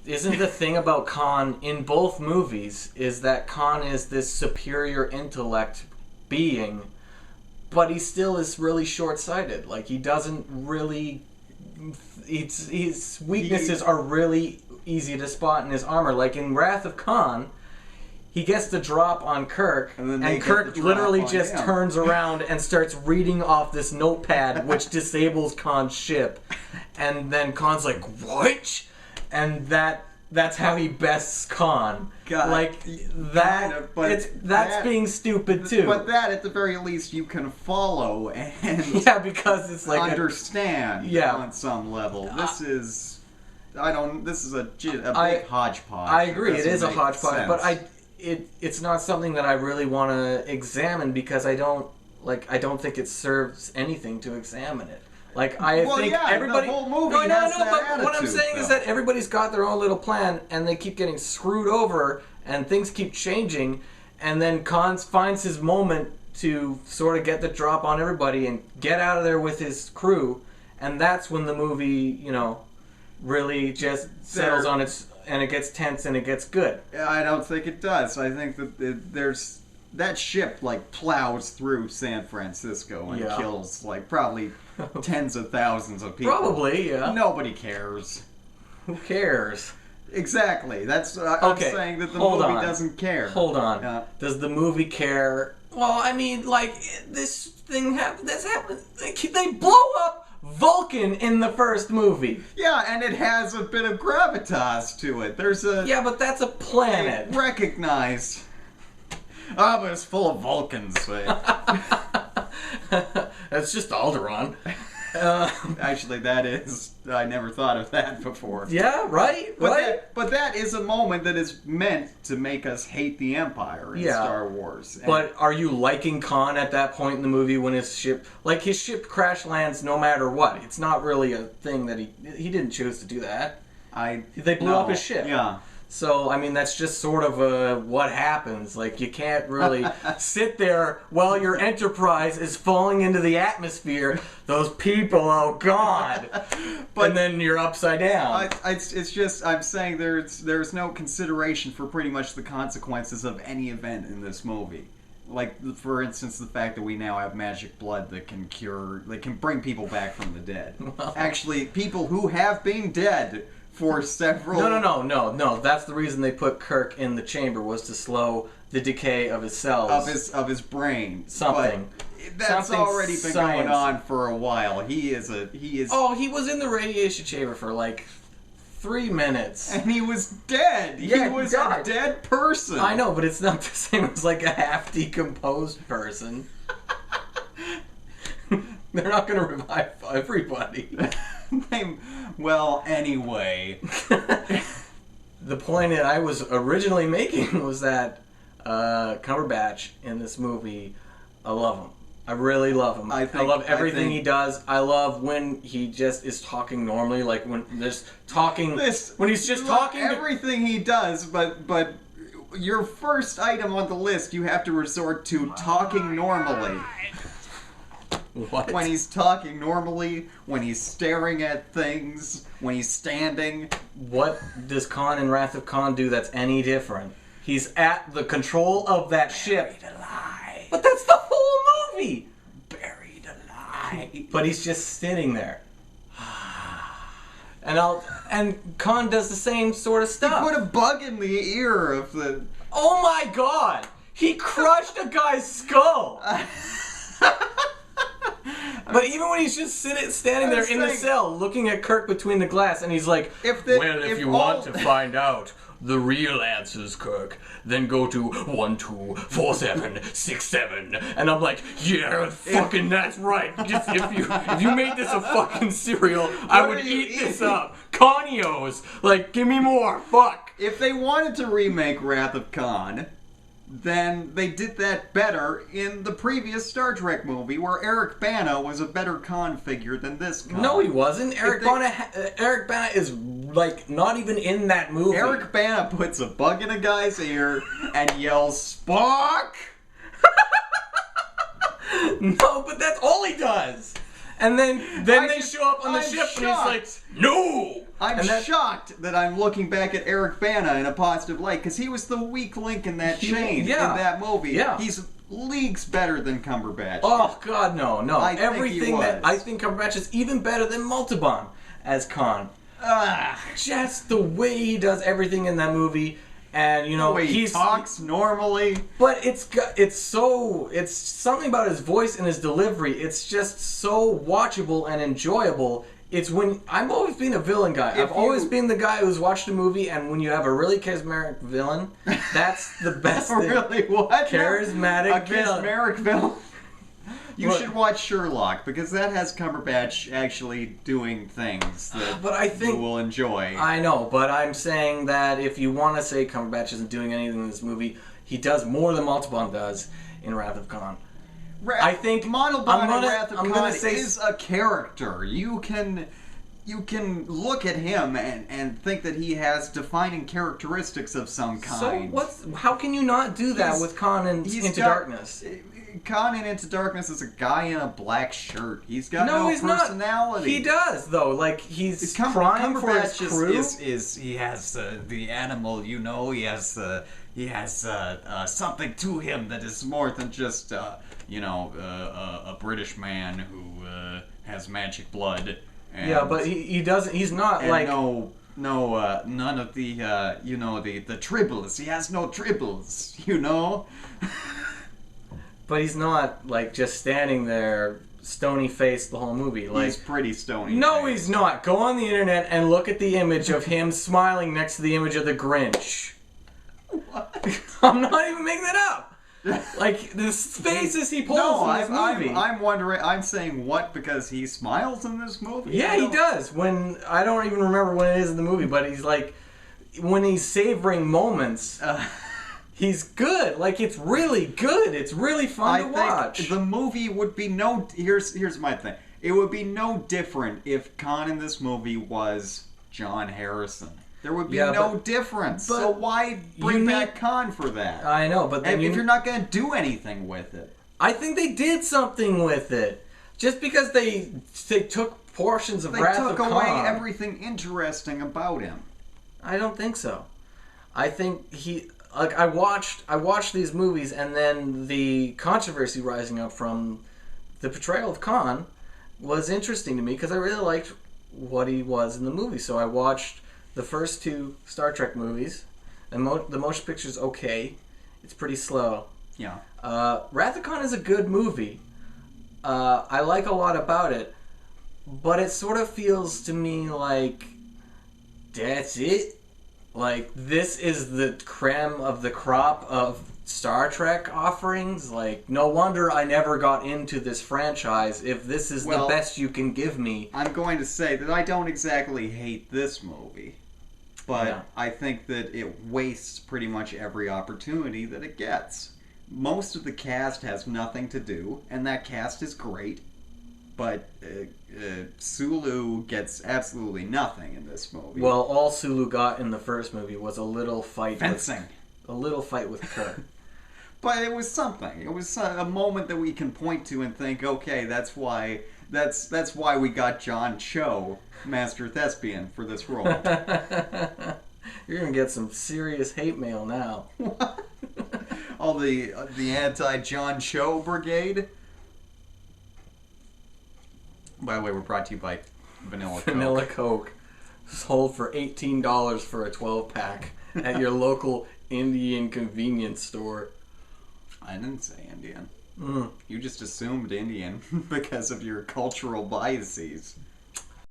Isn't the thing about Khan in both movies is that Khan is this superior intellect being, but he still is really short-sighted. Like, he doesn't really... His weaknesses are really easy to spot in his armor. Like, in Wrath of Khan, he gets the drop on Kirk, and Kirk literally just turns around and starts reading off this notepad, which disables Khan's ship. And then Khan's like, what? And that's how he bests Khan. God, like, that, that's being stupid, too. But that, at the very least, you can follow and... Yeah, because it's like... understand on some level. This is... This is a big hodgepodge. I agree, it is a hodgepodge, but it's not something that I really want to examine because I don't think it serves anything to examine it. Like, I think everybody... the whole movie has that but what I'm attitude, saying is that everybody's got their own little plan, and they keep getting screwed over, and things keep changing, and then Khan finds his moment to sort of get the drop on everybody and get out of there with his crew, and that's when the movie, really just settles on its... and it gets tense and it gets good. I don't think it does. I think that there's... That ship, plows through San Francisco and kills, probably tens of thousands of people. Probably, yeah. Nobody cares. Who cares? Exactly. That's I'm saying that the movie doesn't care. Hold on. Does the movie care? Well, I mean, this thing happened. This happened. They blow up Vulcan in the first movie. Yeah, and it has a bit of gravitas to it. There's a... Yeah, but that's a planet. Recognized... but it's full of Vulcans. That's just Alderaan. Actually, that is... I never thought of that before. Yeah, right? But that is a moment that is meant to make us hate the Empire in Star Wars. But are you liking Khan at that point in the movie when his ship... his ship crash lands no matter what. It's not really a thing that he didn't choose to do that. They blew up his ship. Yeah. So, I mean, that's just sort of what happens. You can't really sit there while your Enterprise is falling into the atmosphere. Those people, oh God! And then you're upside down. It's just, I'm saying there's no consideration for pretty much the consequences of any event in this movie. For instance, the fact that we now have magic blood that can bring people back from the dead. Well, actually, people who have been dead... for several... No. That's the reason they put Kirk in the chamber, was to slow the decay of his cells. Of his brain. Something. But that's already been going on for a while. He is... Oh, he was in the radiation chamber for 3 minutes. And he was dead. Yeah, he was a dead person. I know, but it's not the same as a half-decomposed person. They're not going to revive everybody. Well, anyway. The point that I was originally making was that Cumberbatch in this movie, I love him. I really love him. I love everything he does. I love when he just is talking normally, when there's talking... when he's just talking... Everything he does, but your first item on the list, you have to resort to talking normally. What? When he's talking normally, when he's staring at things, when he's standing. What does Khan in Wrath of Khan do that's any different? He's at the control of that ship. Buried alive. But that's the whole movie! Buried alive. But he's just sitting there. And Khan does the same sort of stuff. He put a bug in the ear of the... Oh my God! He crushed a guy's skull! But even when he's just standing there in the cell, looking at Kirk between the glass, and he's like, if you want to find out the real answers, Kirk, then go to 124767. And I'm like, yeah, fucking that's right. Just if you made this a fucking cereal, I would eat this up. Conios, give me more. Fuck. If they wanted to remake Wrath of Khan, then they did that better in the previous Star Trek movie, where Eric Bana was a better Khan figure than this Khan. No, he wasn't. Eric Bana is not even in that movie. Eric Bana puts a bug in a guy's ear and yells, "Spock!" No, but that's all he does. And then they show up on the I'm ship shocked. and he's like, no! I'm And that- shocked that I'm looking back at Eric Bana in a positive light because he was the weak link in that chain yeah. in that movie. Yeah. He's leagues better than Cumberbatch. Oh God, no. I think he Everything that was. I think Cumberbatch is even better than Montalban as Khan. Ah, Just the way he does everything in that movie, and you know the way he he's talks normally. But it's something about his voice and his delivery. It's just so watchable and enjoyable. It's when I've always been a villain guy. I've always been the guy who's watched a movie, and when you have a really charismatic villain, that's the best thing. Really, what? Charismatic a villain. charismatic villain. You What? should watch Sherlock because that has Cumberbatch actually doing things that But I think you will enjoy. I know, but I'm saying that if you want to say Cumberbatch isn't doing anything in this movie, he does more than Montalban does in Wrath of Khan. I think Montalban I'm gonna- in Wrath of I'm Khan gonna say- is a character. You can look at him and think that he has defining characteristics of some kind. How can you not do that He's- with Khan and He's Into got- Darkness? Khan in Into Darkness is a guy in a black shirt. He's got No, no he's personality. not. He does though. Like he's Cumberbatch crying for his crew. is he has the animal, you know. He has something to him that is more than just a British man who has magic blood. And, Yeah, but he doesn't. He's not and like none of the the tribbles. He has no tribbles, you know. But he's not like just standing there stony faced the whole movie. Like He's pretty stony. no, he's not. Go on the internet and look at the image of him smiling next to the image of the Grinch. What? I'm not even making that up. Like the faces he pulls No, in this movie. I'm wondering. I'm saying what because he smiles in this movie. Yeah, he does. When I don't even remember when it is in the movie, but he's like when he's savoring moments. He's good. Like it's really good. It's really fun to watch. The movie would be no. Here's my thing. It would be no different if Khan in this movie was John Harrison. There would be Yeah, no but- difference. but So why bring you back need- Khan for that? I know, but then if you're not going to do anything with it. I think they did something with it. Just because they took portions of They Wrath took of away Khan. everything interesting about him. I don't think so. I think I watched these movies, and then the controversy rising up from the portrayal of Khan was interesting to me because I really liked what he was in the movie. So I watched the first two Star Trek movies, and the motion picture's okay. It's pretty slow. Yeah. Wrath of Khan is a good movie. I like a lot about it, but it sort of feels to me like that's it. Like this is the creme of the crop of Star Trek offerings. Like no wonder I never got into this franchise if this is the best you can give me. I'm going to say that I don't exactly hate this movie, but Yeah. I think that it wastes pretty much every opportunity that it gets. Most of the cast has nothing to do, and that cast is great, but Sulu gets absolutely nothing in this movie. Well, all Sulu got in the first movie was a little fight fencing. with Kirk. But it was something. It was a moment that we can point to and think, okay, that's why we got John Cho, Master Thespian, for this role. You're gonna get some serious hate mail now. All the anti-John Cho brigade. By the way, we're brought to you by Vanilla Coke. Vanilla Coke, sold for $18 for a 12-pack at your local Indian convenience store. I didn't say Indian. Mm. You just assumed Indian because of your cultural biases.